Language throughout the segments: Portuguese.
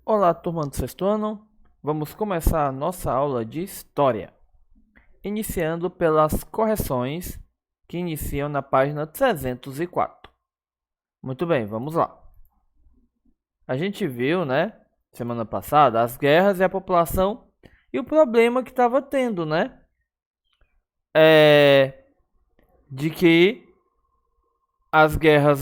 Olá, turma do sexto ano. Vamos começar a nossa aula de História, iniciando pelas correções que iniciam na página 304. Muito bem, vamos lá. A gente viu, né, semana passada, as guerras e a população e o problema que estava tendo, né, de que as guerras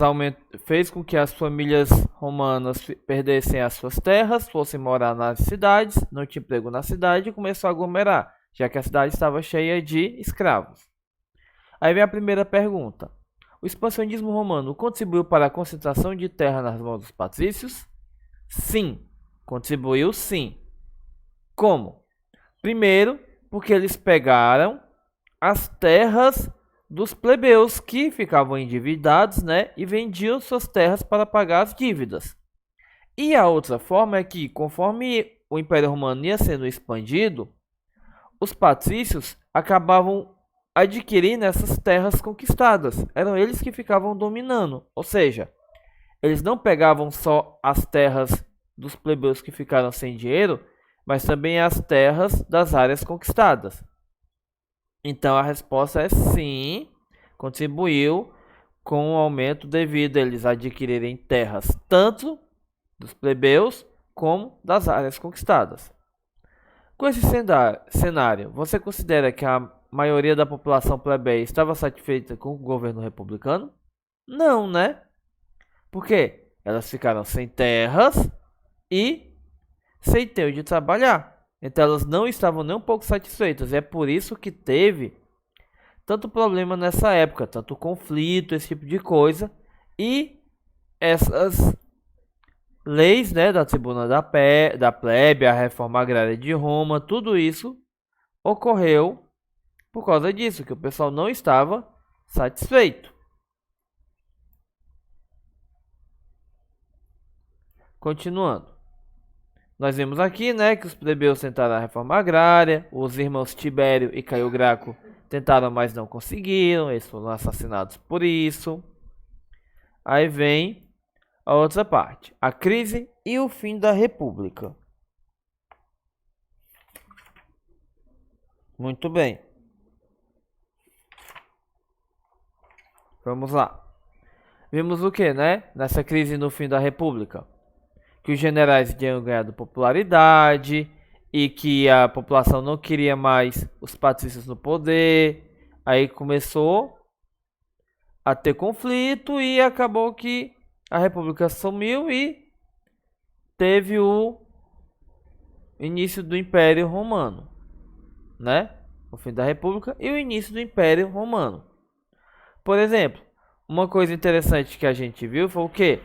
fez com que as famílias romanas perdessem as suas terras, fossem morar nas cidades, não tinha emprego na cidade e começou a aglomerar, já que a cidade estava cheia de escravos. Aí vem a primeira pergunta. O expansionismo romano contribuiu para a concentração de terra nas mãos dos patrícios? Sim, contribuiu sim. Como? Primeiro, porque eles pegaram as terras dos plebeus que ficavam endividados, né, e vendiam suas terras para pagar as dívidas. E a outra forma é que, conforme o Império Romano ia sendo expandido, os patrícios acabavam adquirindo essas terras conquistadas. Eram eles que ficavam dominando, ou seja, eles não pegavam só as terras dos plebeus que ficaram sem dinheiro, mas também as terras das áreas conquistadas. Então a resposta é sim, contribuiu com o aumento devido a eles adquirirem terras tanto dos plebeus como das áreas conquistadas. Com esse cenário, você considera que a maioria da população plebeia estava satisfeita com o governo republicano? Não, né? Por quê? Elas ficaram sem terras e sem ter onde trabalhar. Então elas não estavam nem um pouco satisfeitas. É por isso que teve tanto problema nessa época, tanto conflito, esse tipo de coisa. E essas leis, né, da tribuna da plebe, a reforma agrária de Roma, tudo isso ocorreu por causa disso, que o pessoal não estava satisfeito. Continuando. Nós vemos aqui, né, que os plebeus tentaram a reforma agrária, os irmãos Tibério e Caio Graco tentaram, mas não conseguiram, eles foram assassinados por isso. Aí vem a outra parte, a crise e o fim da República. Muito bem. Vamos lá. Vimos o que, né, nessa crise no fim da República? Que os generais tinham ganhado popularidade e que a população não queria mais os patrícios no poder. Aí começou a ter conflito e acabou que a República sumiu e teve o início do Império Romano, né? O fim da República e o início do Império Romano. Por exemplo, uma coisa interessante que a gente viu foi o quê?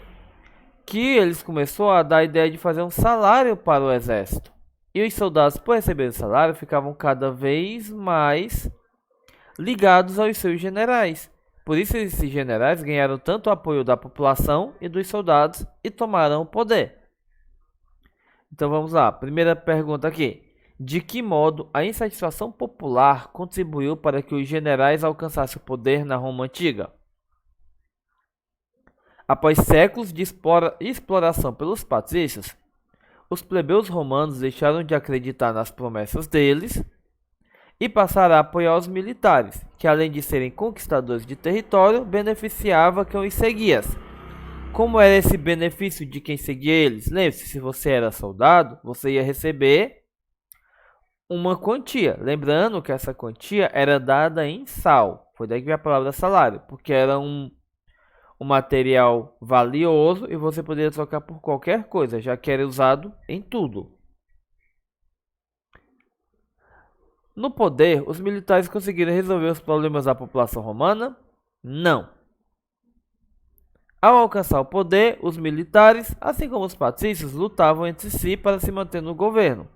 Que eles começaram a dar a ideia de fazer um salário para o exército. E os soldados, por receber salário, ficavam cada vez mais ligados aos seus generais. Por isso esses generais ganharam tanto o apoio da população e dos soldados e tomaram o poder. Então vamos lá, primeira pergunta aqui. De que modo a insatisfação popular contribuiu para que os generais alcançassem o poder na Roma antiga? Após séculos de exploração pelos patrícios, os plebeus romanos deixaram de acreditar nas promessas deles e passaram a apoiar os militares, que além de serem conquistadores de território, beneficiava quem os seguia. Como era esse benefício de quem seguia eles? Lembre-se, se você era soldado, você ia receber uma quantia. Lembrando que essa quantia era dada em sal. Foi daí que veio a palavra salário, porque era um material valioso e você poderia trocar por qualquer coisa, já que era usado em tudo. No poder, os militares conseguiram resolver os problemas da população romana? Não. Ao alcançar o poder, os militares, assim como os patrícios, lutavam entre si para se manter no governo,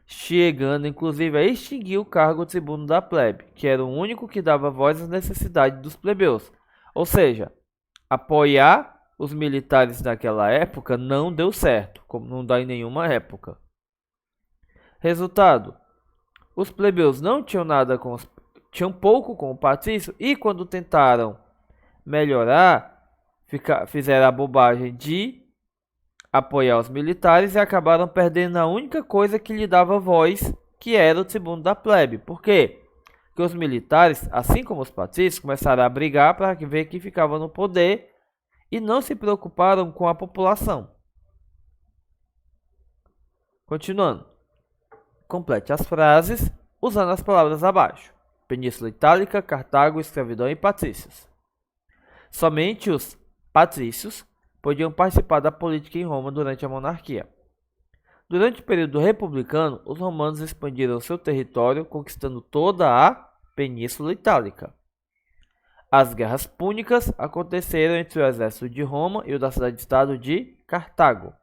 chegando inclusive a extinguir o cargo de tribuno da plebe, que era o único que dava voz às necessidades dos plebeus. Ou seja, apoiar os militares naquela época não deu certo, como não dá em nenhuma época. Resultado: os plebeus não tinham nada tinham pouco com o patrício e quando tentaram melhorar, fizeram a bobagem de apoiar os militares e acabaram perdendo a única coisa que lhe dava voz, que era o tribuno da plebe. Por quê? Porque os militares, assim como os patrícios, começaram a brigar para ver quem ficava no poder e não se preocuparam com a população. Continuando. Complete as frases usando as palavras abaixo. Península Itálica, Cartago, escravidão e patrícios. Somente os patrícios podiam participar da política em Roma durante a monarquia. Durante o período republicano, os romanos expandiram seu território, conquistando toda a Península Itálica. As guerras púnicas aconteceram entre o exército de Roma e o da cidade-estado de Cartago.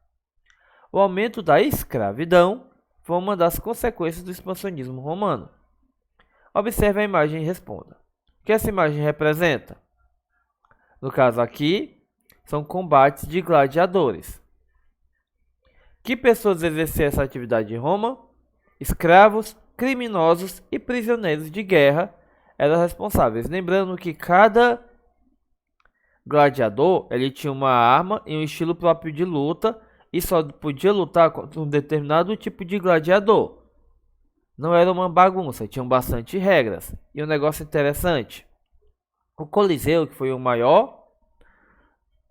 O aumento da escravidão foi uma das consequências do expansionismo romano. Observe a imagem e responda. O que essa imagem representa? No caso aqui, são combates de gladiadores. Que pessoas exerciam essa atividade em Roma? Escravos, criminosos e prisioneiros de guerra eram responsáveis. Lembrando que cada gladiador ele tinha uma arma e um estilo próprio de luta e só podia lutar contra um determinado tipo de gladiador. Não era uma bagunça, tinham bastante regras. E um negócio interessante, o Coliseu, que foi o maior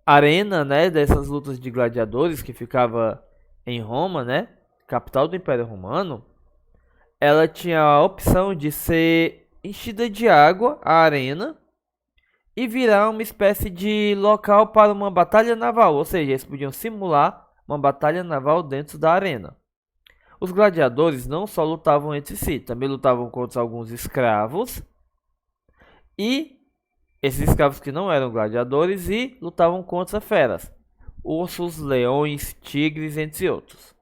arena, né, dessas lutas de gladiadores, que ficava em Roma, né, capital do Império Romano, ela tinha a opção de ser enchida de água, a arena, e virar uma espécie de local para uma batalha naval, ou seja, eles podiam simular uma batalha naval dentro da arena. Os gladiadores não só lutavam entre si, também lutavam contra alguns escravos e esses escravos que não eram gladiadores e lutavam contra feras, ursos, leões, tigres, entre outros.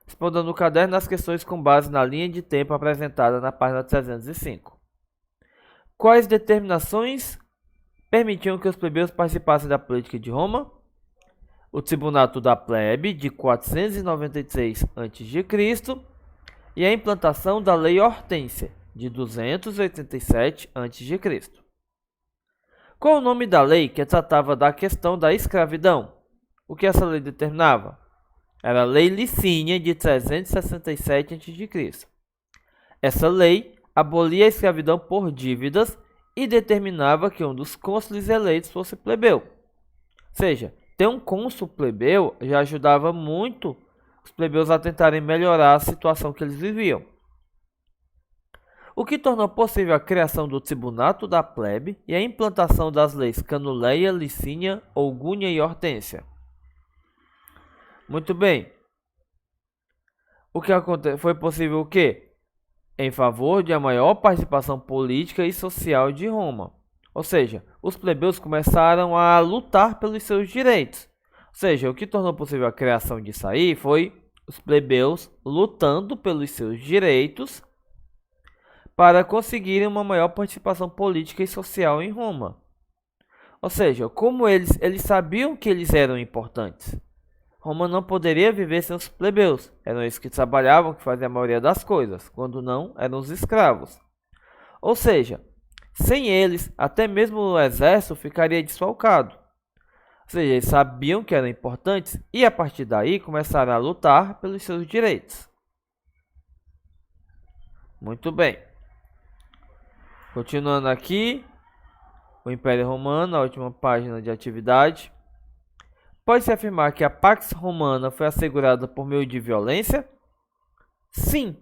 Responda no caderno as questões com base na linha de tempo apresentada na página 305. Quais determinações permitiam que os plebeus participassem da política de Roma? O Tribunato da Plebe, de 493 a.C., e a implantação da Lei Hortência, de 287 a.C. Qual o nome da lei que tratava da questão da escravidão? O que essa lei determinava? Era a Lei Licínia, de 367 a.C. Essa lei abolia a escravidão por dívidas e determinava que um dos cônsules eleitos fosse plebeu. Ou seja, ter um cônsul plebeu já ajudava muito os plebeus a tentarem melhorar a situação que eles viviam. O que tornou possível a criação do Tribunato da Plebe e a implantação das leis Canuleia, Licínia, Ogúnia e Hortência. Muito bem. O que foi possível o quê? Em favor de a maior participação política e social de Roma. Ou seja, os plebeus começaram a lutar pelos seus direitos. Ou seja, o que tornou possível a criação disso aí foi os plebeus lutando pelos seus direitos para conseguirem uma maior participação política e social em Roma. Ou seja, como eles sabiam que eles eram importantes. Roma não poderia viver sem os plebeus. Eram eles que trabalhavam, que faziam a maioria das coisas. Quando não, eram os escravos. Ou seja, sem eles, até mesmo o exército ficaria desfalcado. Ou seja, eles sabiam que eram importantes e a partir daí começaram a lutar pelos seus direitos. Muito bem. Continuando aqui, o Império Romano, a última página de atividade. Pode-se afirmar que a Pax Romana foi assegurada por meio de violência? Sim.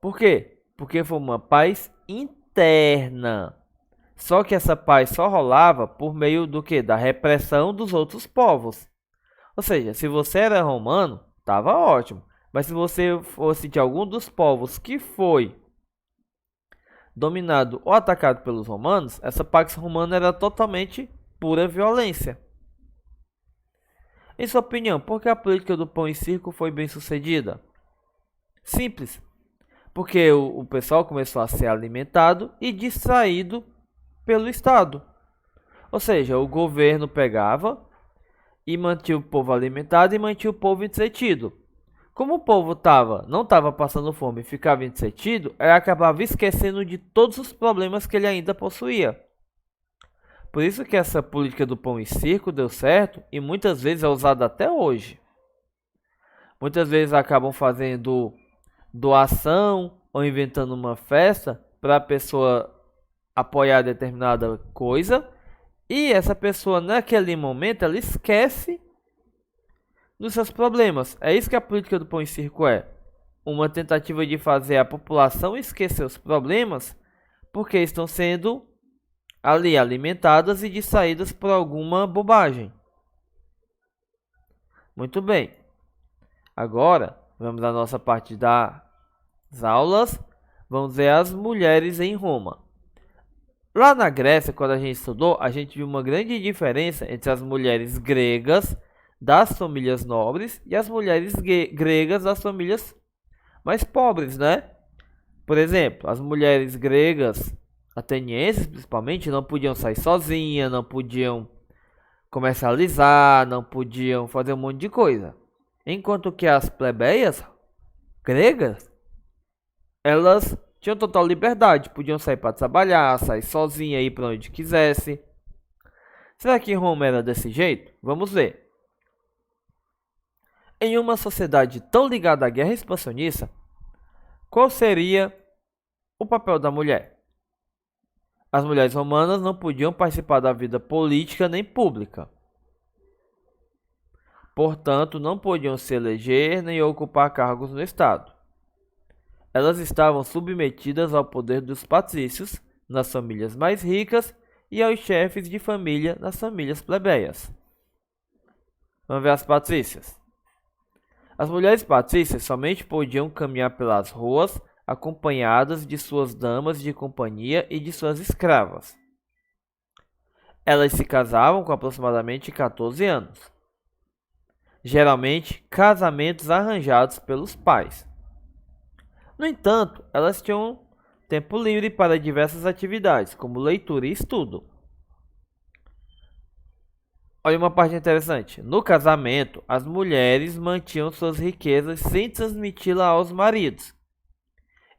Por quê? Porque foi uma paz interna. Só que essa paz só rolava por meio do quê? Da repressão dos outros povos. Ou seja, se você era romano, estava ótimo. Mas se você fosse de algum dos povos que foi dominado ou atacado pelos romanos, essa Pax Romana era totalmente pura violência. Em sua opinião, por que a política do pão e circo foi bem sucedida? Simples. Porque o pessoal começou a ser alimentado e distraído pelo Estado. Ou seja, o governo pegava e mantinha o povo alimentado e mantinha o povo entretido. Como o povo não estava passando fome e ficava entretido, ele acabava esquecendo de todos os problemas que ele ainda possuía. Por isso que essa política do pão e circo deu certo e muitas vezes é usada até hoje. Muitas vezes acabam fazendo doação ou inventando uma festa para a pessoa apoiar determinada coisa e essa pessoa naquele momento ela esquece dos seus problemas. É isso que a política do pão e circo é. Uma tentativa de fazer a população esquecer os problemas porque estão sendo ali alimentadas e distraídas por alguma bobagem. Muito bem. Agora, vamos à nossa parte das aulas. Vamos ver as mulheres em Roma. Lá na Grécia, quando a gente estudou, a gente viu uma grande diferença entre as mulheres gregas das famílias nobres e as mulheres gregas das famílias mais pobres, né? Por exemplo, as mulheres gregas, atenienses principalmente, não podiam sair sozinhas, não podiam comercializar, não podiam fazer um monte de coisa. Enquanto que as plebeias gregas, elas tinham total liberdade, podiam sair para trabalhar, sair sozinha, ir para onde quisesse. Será que Roma era desse jeito? Vamos ver. Em uma sociedade tão ligada à guerra expansionista, qual seria o papel da mulher? As mulheres romanas não podiam participar da vida política nem pública. Portanto, não podiam se eleger nem ocupar cargos no Estado. Elas estavam submetidas ao poder dos patrícios nas famílias mais ricas e aos chefes de família nas famílias plebeias. Vamos ver as patrícias. As mulheres patrícias somente podiam caminhar pelas ruas acompanhadas de suas damas de companhia e de suas escravas. Elas se casavam com aproximadamente 14 anos. Geralmente, casamentos arranjados pelos pais. No entanto, elas tinham tempo livre para diversas atividades, como leitura e estudo. Olha uma parte interessante. No casamento, as mulheres mantinham suas riquezas sem transmiti-las aos maridos.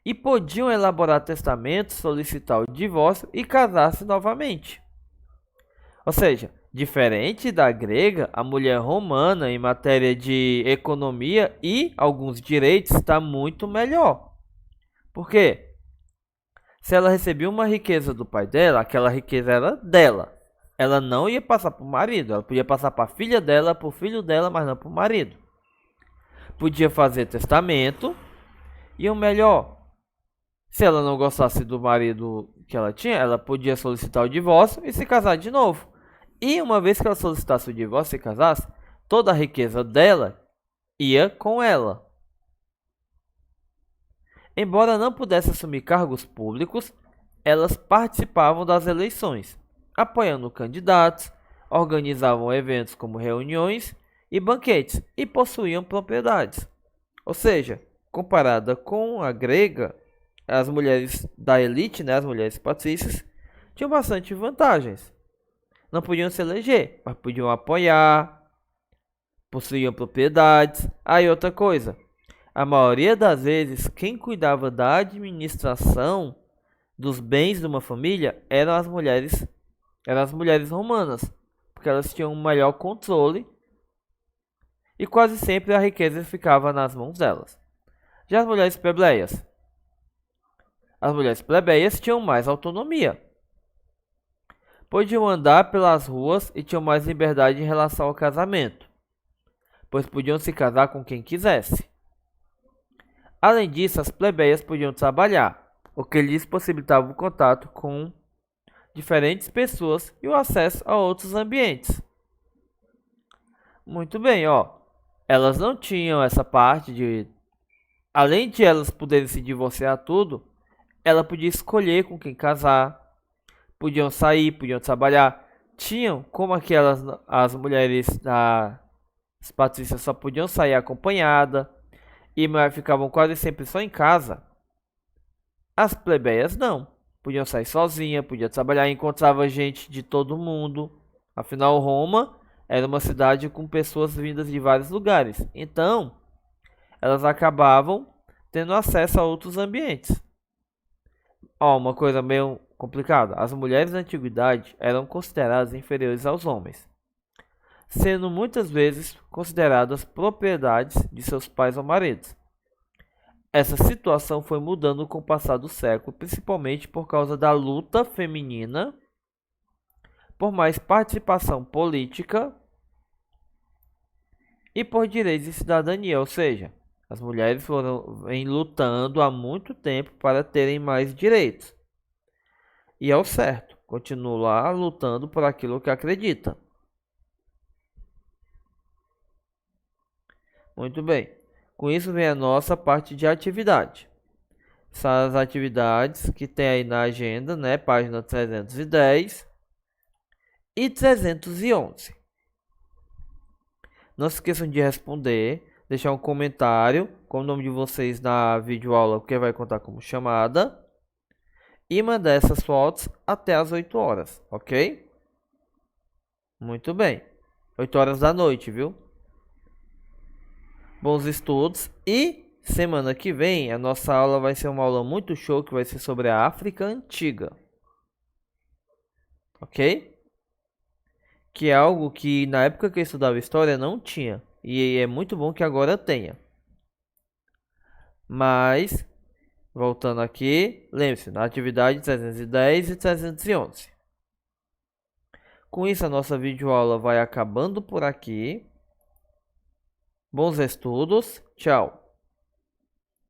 E podiam elaborar testamentos, solicitar o divórcio e casar-se novamente. Ou seja, diferente da grega, a mulher romana em matéria de economia e alguns direitos está muito melhor. Por quê? Se ela recebia uma riqueza do pai dela, aquela riqueza era dela. Ela não ia passar para o marido, ela podia passar para a filha dela, para o filho dela, mas não para o marido. Podia fazer testamento e o melhor, se ela não gostasse do marido que ela tinha, ela podia solicitar o divórcio e se casar de novo. E uma vez que ela solicitasse o divórcio e se casasse, toda a riqueza dela ia com ela. Embora não pudesse assumir cargos públicos, elas participavam das eleições, apoiando candidatos, organizavam eventos como reuniões e banquetes e possuíam propriedades. Ou seja, comparada com a grega, as mulheres da elite, né, as mulheres patrícias, tinham bastante vantagens. Não podiam se eleger, mas podiam apoiar, possuíam propriedades. Aí outra coisa, a maioria das vezes quem cuidava da administração dos bens de uma família eram as mulheres romanas, porque elas tinham um maior controle e quase sempre a riqueza ficava nas mãos delas. Já as mulheres plebeias, tinham mais autonomia. Podiam andar pelas ruas e tinham mais liberdade em relação ao casamento, pois podiam se casar com quem quisesse. Além disso, as plebeias podiam trabalhar, o que lhes possibilitava o contato com diferentes pessoas e o acesso a outros ambientes. Muito bem, ó. Elas não tinham essa parte de... Além de elas poderem se divorciar tudo, ela podia escolher com quem casar, podiam sair, podiam trabalhar. Tinham, como as mulheres das patrícias só podiam sair acompanhada e ficavam quase sempre só em casa. As plebeias não. Podiam sair sozinha, podiam trabalhar, encontrava gente de todo mundo. Afinal, Roma era uma cidade com pessoas vindas de vários lugares. Então, elas acabavam tendo acesso a outros ambientes. Ó, uma coisa meio complicado. As mulheres na antiguidade eram consideradas inferiores aos homens, sendo muitas vezes consideradas propriedades de seus pais ou maridos. Essa situação foi mudando com o passar do século, principalmente por causa da luta feminina por mais participação política e por direitos de cidadania, ou seja, as mulheres vêm lutando há muito tempo para terem mais direitos. E é o certo, continuar lutando por aquilo que acredita. Muito bem. Com isso vem a nossa parte de atividade. São as atividades que tem aí na agenda, né? Página 310 e 311. Não se esqueçam de responder, deixar um comentário com o nome de vocês na videoaula, que vai contar como chamada. E mandar essas fotos até as 8 horas, ok? Muito bem. 8 horas da noite, viu? Bons estudos e semana que vem a nossa aula vai ser uma aula muito show que vai ser sobre a África Antiga. Ok? Que é algo que na época que eu estudava história não tinha. E é muito bom que agora tenha. Mas, voltando aqui, lembre-se, na atividade 310 e 311. Com isso a nossa videoaula vai acabando por aqui. Bons estudos, tchau!